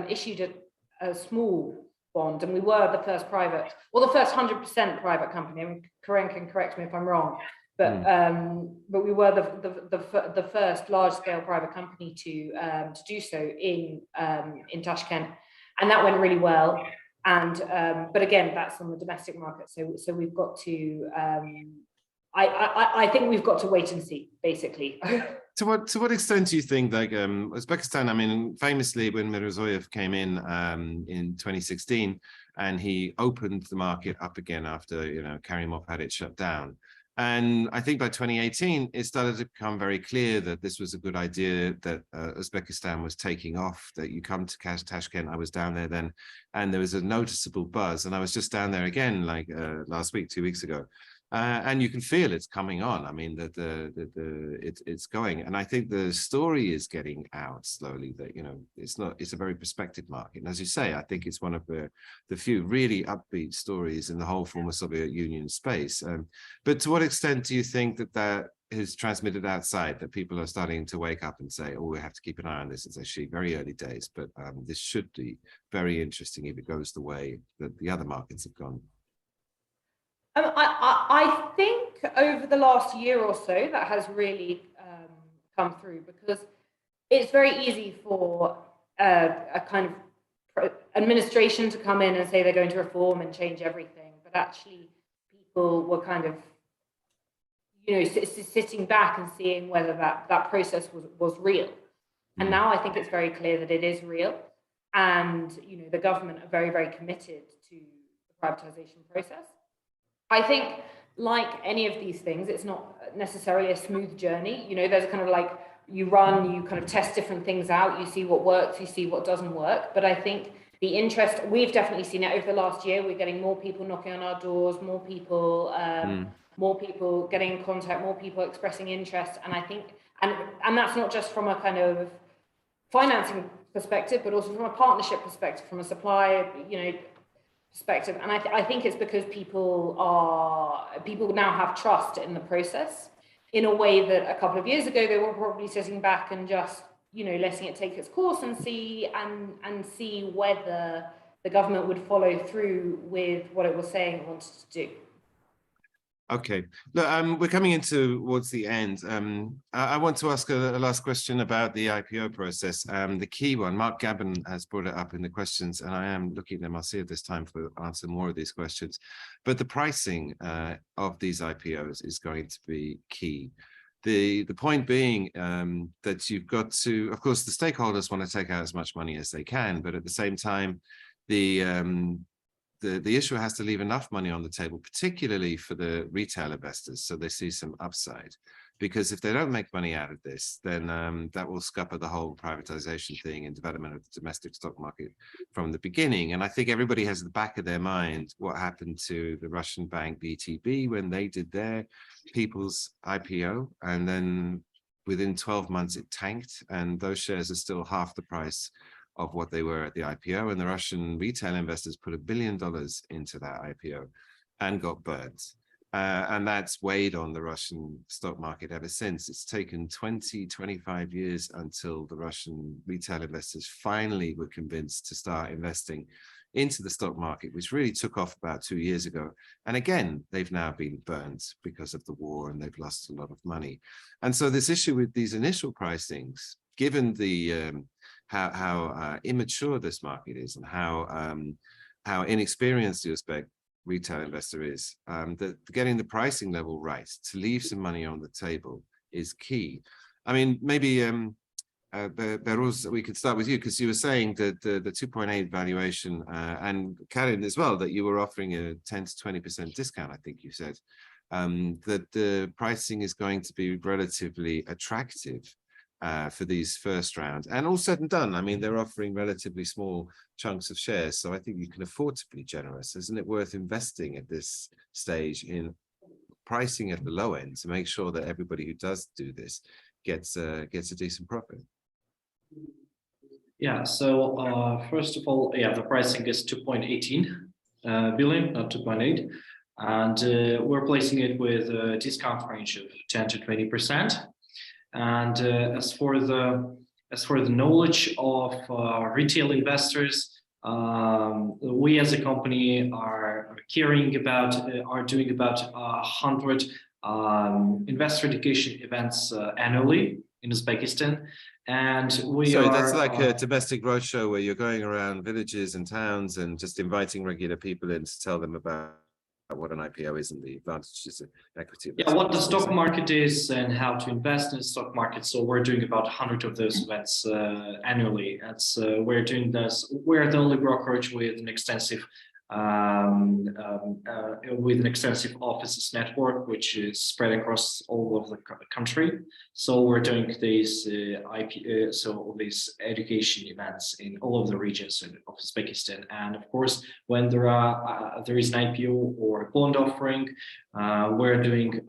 issued a small bond, and we were the first private, or the first 100% private company. I mean, Karen can correct me if I'm wrong, but we were the first large-scale private company to do so in Tashkent, and that went really well. And but again, that's on the domestic market, so we've got to. I think we've got to wait and see, basically. To what extent do you think, like Uzbekistan? I mean, famously, when Mirziyoyev came in 2016, and he opened the market up again after, you know, Karimov had it shut down. And I think by 2018, it started to become very clear that this was a good idea, that Uzbekistan was taking off, that you come to Tashkent. I was down there then, and there was a noticeable buzz. And I was just down there again, like last week, 2 weeks ago. And you can feel it's coming on. I mean, it's going, and I think the story is getting out slowly that, you know, it's a very prospective market. And as you say, I think it's one of the few really upbeat stories in the whole former Soviet Union space. But to what extent do you think that is transmitted outside, that people are starting to wake up and say, oh, we have to keep an eye on this? It's actually very early days, but this should be very interesting if it goes the way that the other markets have gone. I think over the last year or so that has really come through, because it's very easy for a kind of administration to come in and say they're going to reform and change everything, but actually people were kind of, you know, sitting back and seeing whether that process was real. And now I think it's very clear that it is real, and, you know, the government are very, very committed to the privatization process. I think, like any of these things, it's not necessarily a smooth journey. You know, there's kind of like, you kind of test different things out, you see what works, you see what doesn't work. But I think the interest, we've definitely seen it over the last year. We're getting more people knocking on our doors, more people getting in contact, more people expressing interest. And I think, and that's not just from a kind of financing perspective, but also from a partnership perspective, from a supply, you know, perspective. And I think it's because people now have trust in the process in a way that a couple of years ago they were probably sitting back and just, you know, letting it take its course and see whether the government would follow through with what it was saying it wanted to do. Okay, look, we're coming in towards the end. I want to ask a last question about the IPO process. The key one, Mark Gabin has brought it up in the questions, and I am looking at them. I'll see if there's time to answer more of these questions. But the pricing of these IPOs is going to be key. The point being that you've got to, of course, the stakeholders want to take out as much money as they can, but at the same time, the issuer has to leave enough money on the table, particularly for the retail investors, so they see some upside. Because if they don't make money out of this, then that will scupper the whole privatization thing and development of the domestic stock market from the beginning. And I think everybody has at the back of their mind what happened to the Russian bank VTB when they did their People's IPO, and then within 12 months it tanked, and those shares are still half the price of what they were at the IPO, and the Russian retail investors put $1 billion into that IPO and got burnt. And that's weighed on the Russian stock market ever since. It's taken 25 years until the Russian retail investors finally were convinced to start investing into the stock market, which really took off about 2 years ago. And again, they've now been burnt because of the war, and they've lost a lot of money. And so this issue with these initial pricings, given the how immature this market is and how inexperienced the Uzbek retail investor is, that getting the pricing level right to leave some money on the table is key. I mean, maybe Behruz, we could start with you, because you were saying that the 2.8 valuation, and Karin as well, that you were offering a 10 to 20% discount, I think you said, that the pricing is going to be relatively attractive for these first rounds. And all said and done, I mean, they're offering relatively small chunks of shares, so I think you can afford to be generous. Isn't it worth investing at this stage in pricing at the low end to make sure that everybody who does do this gets a decent profit? Yeah, so first of all, yeah, the pricing is 2.18 billion, not 2.8, and we're placing it with a discount range of 10 to 20%. And as for the knowledge of retail investors, we as a company are doing about 100 investor education events annually in Uzbekistan, and that's like a domestic roadshow where you're going around villages and towns and just inviting regular people in to tell them about what an IPO is and the advantages of equity. Yeah, what the stock market is and how to invest in the stock market. So we're doing about 100 of those events annually. That's we're doing this. We're the only brokerage with an extensive with an extensive offices network, which is spread across all of the country. So we're doing these these education events in all of the regions of Uzbekistan. And of course, when there is an IPO or a bond offering, we're doing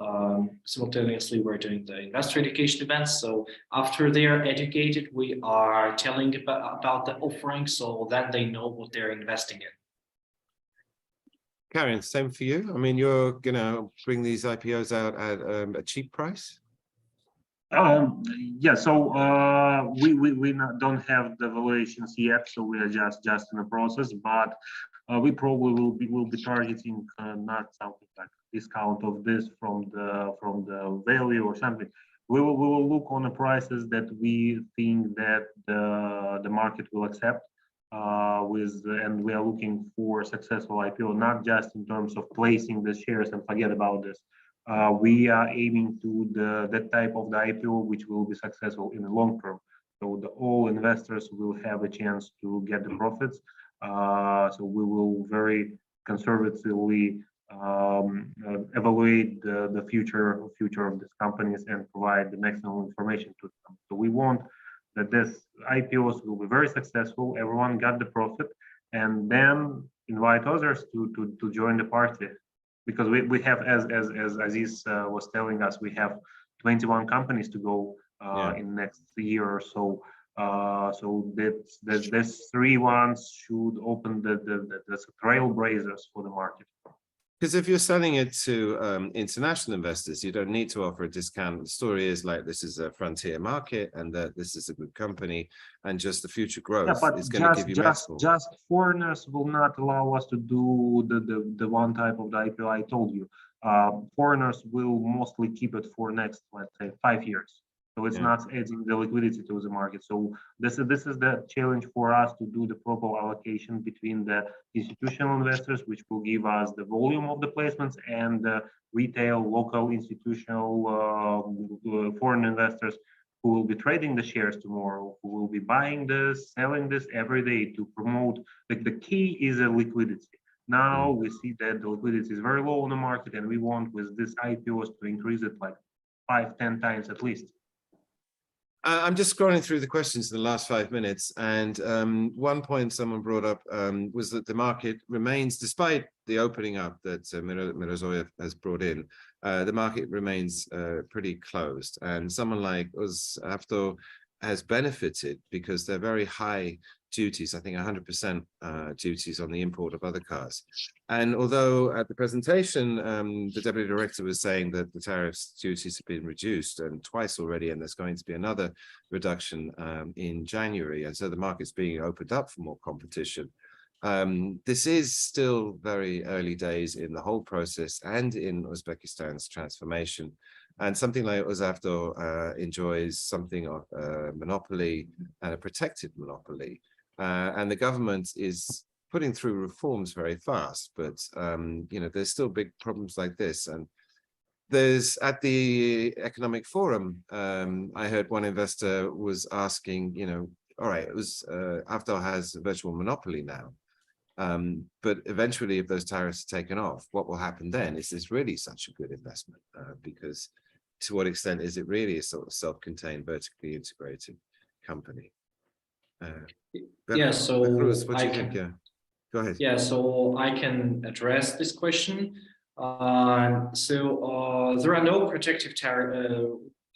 simultaneously, we're doing the investor education events. So after they are educated, we are telling about the offering, so then they know what they're investing in. Karen, same for you. I mean, you're going to bring these IPOs out at a cheap price? Yeah, so we don't have the valuations yet, so we are just in the process. But we probably will be targeting not something like discount of this from the value or something. We will look on the prices that we think that the market will accept. And we are looking for successful IPO, not just in terms of placing the shares and forget about this. We are aiming to that type of the IPO which will be successful in the long term. So all investors will have a chance to get the profits. So we will very conservatively evaluate the future of these companies and provide the maximum information to them. So we want that this IPOs will be very successful, everyone got the profit, and then invite others to join the party. Because we have, as Aziz was telling us, we have 21 companies to go in next year or so. So this 3 ones should open the trailblazers for the market. Because if you're selling it to international investors, you don't need to offer a discount. The story is like this is a frontier market and that this is a good company and just the future growth is going to give you maximum. Just foreigners will not allow us to do the one type of the IPO I told you. Foreigners will mostly keep it for next, let's say, 5 years. So it's not adding the liquidity to the market. So this is the challenge for us to do the proper allocation between the institutional investors, which will give us the volume of the placements, and the retail, local, institutional, foreign investors who will be trading the shares tomorrow, who will be buying this, selling this every day to promote. Like the key is the liquidity. Now we see that the liquidity is very low on the market, and we want with this IPOs to increase it like 5-10 times at least. I'm just scrolling through the questions in the last 5 minutes, and one point someone brought up was that the market remains, despite the opening up that Mirziyoyev has brought in, the market remains pretty closed. And someone like UzAuto has benefited because they're very high duties, I think 100% duties on the import of other cars. And although at the presentation, the deputy director was saying that the tariffs duties have been reduced and twice already, and there's going to be another reduction in January. And so the market's being opened up for more competition. This is still very early days in the whole process and in Uzbekistan's transformation. And something like UzAuto enjoys something of a monopoly and a protected monopoly. And the government is putting through reforms very fast, but you know, there's still big problems like this. And there's at the economic forum, I heard one investor was asking, you know, all right, UzAuto has a virtual monopoly now, but eventually, if those tariffs are taken off, what will happen then? Is this really such a good investment? Because to what extent is it really a sort of self-contained, vertically integrated company? Yeah, so what do you think? Yeah, go ahead. Yeah, so I can address this question. There are no protective tariff.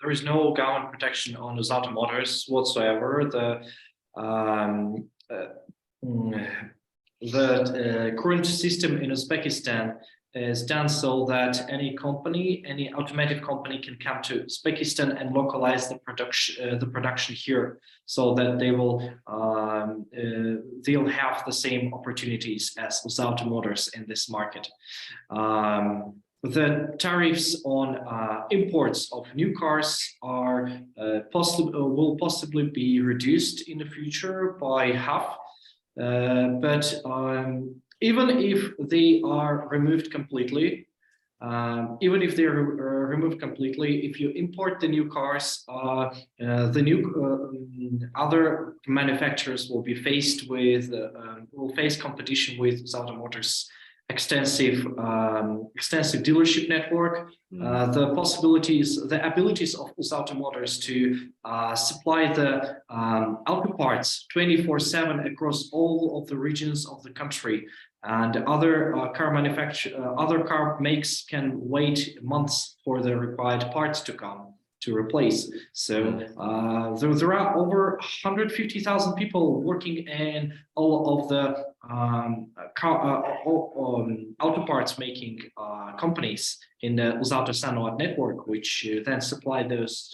There is no government protection on UzAuto Motors whatsoever. The current system in Uzbekistan is done so that any automotive company can come to Uzbekistan and localize the production here, so that they'll have the same opportunities as UzAuto Motors in this market. The tariffs on imports of new cars will possibly be reduced in the future by half, but even if they are removed completely, even if they're removed completely, if you import the new cars, the new other manufacturers will be faced with will face competition with UzAuto Motors' extensive dealership network. The possibilities, the abilities of UzAuto Motors to supply the auto parts 24/7 across all of the regions of the country, and other other car makes can wait months for the required parts to come to replace. So there are over 150,000 people working in all of the auto parts making companies in the UzAuto Sanoat network, which then supply those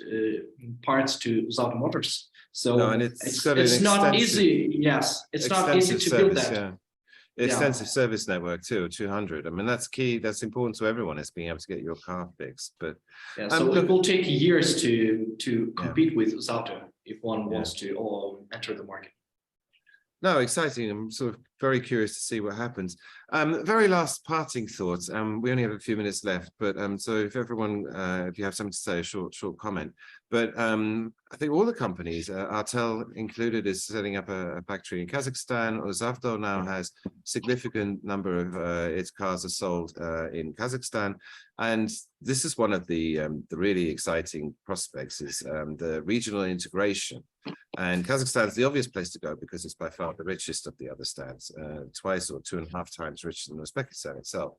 parts to UzAuto Motors. So No, and it's not easy. Yes, it's not easy to build that. Yeah. Extensive service network too, 200. I mean, that's key. That's important to everyone, is being able to get your car fixed. But so it will take years to compete with UzAuto if one wants to enter the market. No, exciting. I'm sort of very curious to see what happens. Very last parting thoughts. We only have a few minutes left, but so if everyone, if you have something to say, a short comment. But I think all the companies, Artel included, is setting up a factory in Kazakhstan. UzAuto now has significant number of its cars are sold in Kazakhstan, and this is one of the really exciting prospects, is the regional integration. And Kazakhstan is the obvious place to go because it's by far the richest of the other stands, twice or 2.5 times richer than Uzbekistan itself.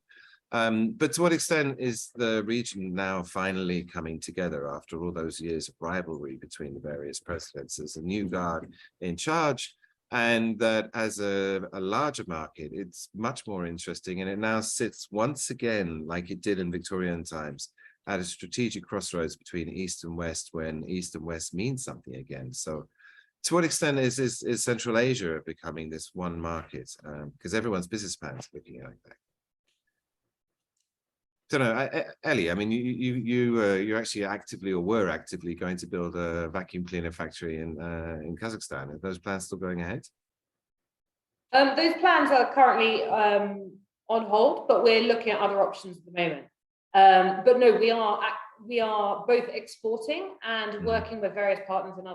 But to what extent is the region now finally coming together after all those years of rivalry between the various presidents? There's a new guard in charge, and that as a larger market, it's much more interesting, and it now sits once again, like it did in Victorian times, at a strategic crossroads between East and West, when East and West means something again. So to what extent is Central Asia becoming this one market? Because everyone's business plans are looking like that. Don't know, Ellie, I mean, you're actually actively, or were actively, going to build a vacuum cleaner factory in Kazakhstan. Are those plans still going ahead? Those plans are currently on hold, but we're looking at other options at the moment. But no, we are both exporting and working with various partners in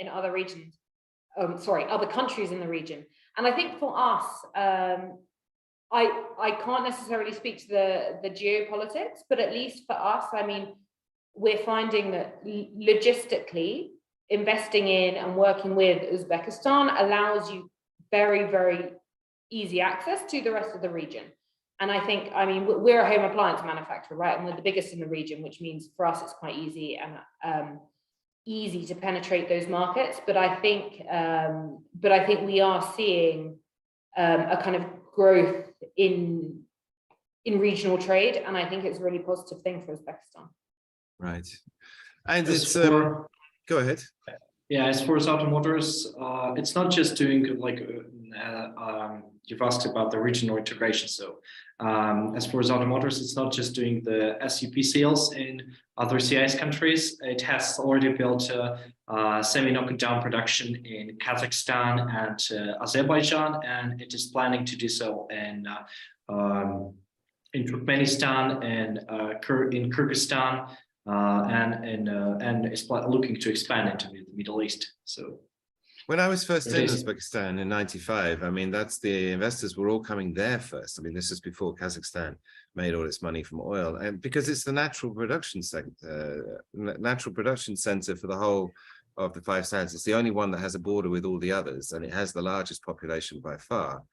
other regions. Other countries in the region. And I think for us, I can't necessarily speak to the geopolitics, but at least for us, I mean, we're finding that logistically investing in and working with Uzbekistan allows you very, very easy access to the rest of the region. And I think, I mean, we're a home appliance manufacturer, right? And we're the biggest in the region, which means for us, it's quite easy and easy to penetrate those markets. But I think we are seeing a kind of growth in regional trade, and I think it's a really positive thing for Uzbekistan. Right. And it's go ahead. Yeah, as for UzAuto Motors, it's not just doing like you've asked about the regional integration. So as for UzAuto Motors, it's not just doing the SUP sales in other CIS countries. It has already built semi-knockdown production in Kazakhstan and Azerbaijan, and it is planning to do so in Turkmenistan and in Kyrgyzstan. And is looking to expand into the Middle East. So when I was first in Uzbekistan in '95, I mean, that's the investors were all coming there first. I mean, this is before Kazakhstan made all its money from oil, and because it's the natural production center for the whole of the 5 stands. It's the only one that has a border with all the others, and it has the largest population by far.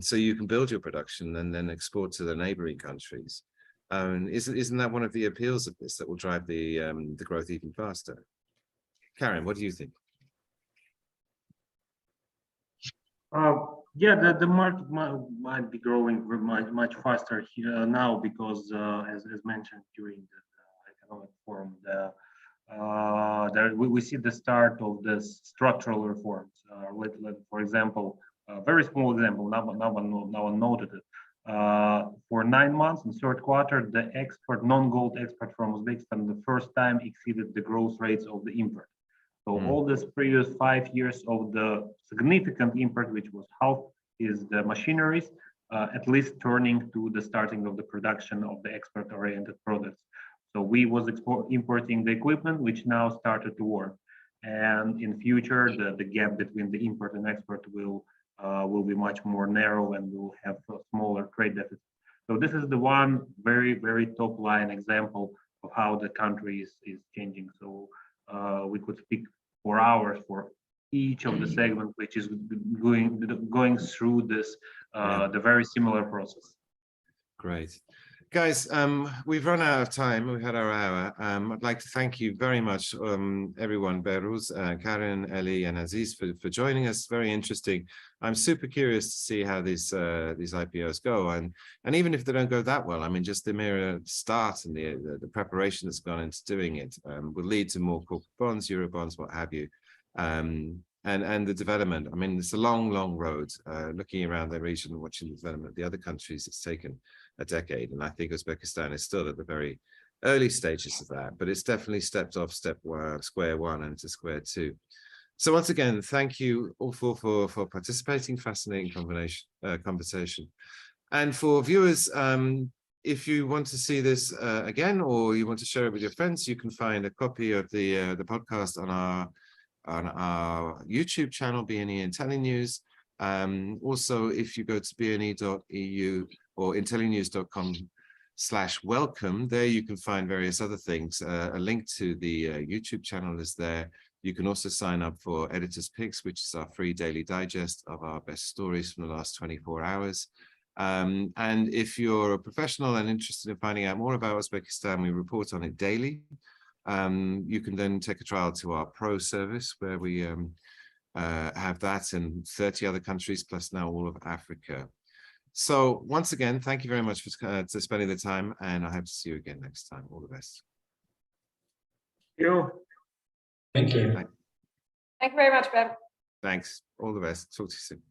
So you can build your production and then export to the neighboring countries. Isn't that one of the appeals of this that will drive the growth even faster? Karen, what do you think? Yeah, the market might be growing much faster here now because, as mentioned during the economic forum, we see the start of the structural reforms. For example, a very small example, no one noted it. For 9 months in third quarter, the non-gold export from Uzbekistan the first time exceeded the growth rates of the import. So all this previous 5 years of the significant import, which was half, is the machineries. at least turning to the starting of the production of the export-oriented products. So we was importing the equipment, which now started to work. And in future, the gap between the import and export will be much more narrow, and we'll have a smaller trade deficit. So this is the one very, very top line example of how the country is changing. So we could speak for hours for each of the segments, which is going through this the very similar process. Great. Guys, we've run out of time. We've had our hour. I'd like to thank you very much, everyone, Behruz, Karen, Ellie, and Aziz for joining us. Very interesting. I'm super curious to see how these IPOs go, and even if they don't go that well, I mean, just the mere start and the preparation that's gone into doing it will lead to more corporate bonds, Euro bonds, what have you, and the development. I mean, it's a long, long road. Looking around the region and watching the development of the other countries, it's taken a decade, and I think Uzbekistan is still at the very early stages of that, but it's definitely stepped off square one and to square two. So once again, thank you all for participating. Fascinating conversation. And for viewers, if you want to see this again, or you want to share it with your friends, you can find a copy of the podcast on our YouTube channel, BNE IntelliNews. Also, if you go to bne.eu or IntelliNews.com/welcome, there you can find various other things. A link to the YouTube channel is there. You can also sign up for Editor's Picks, which is our free daily digest of our best stories from the last 24 hours. And if you're a professional and interested in finding out more about Uzbekistan, we report on it daily. You can then take a trial to our Pro service, where we have that in 30 other countries, plus now all of Africa. So once again, thank you very much for spending the time, and I hope to see you again next time. All the best. Thank you. Thank you very much, Bev. Thanks. All the best. Talk to you soon.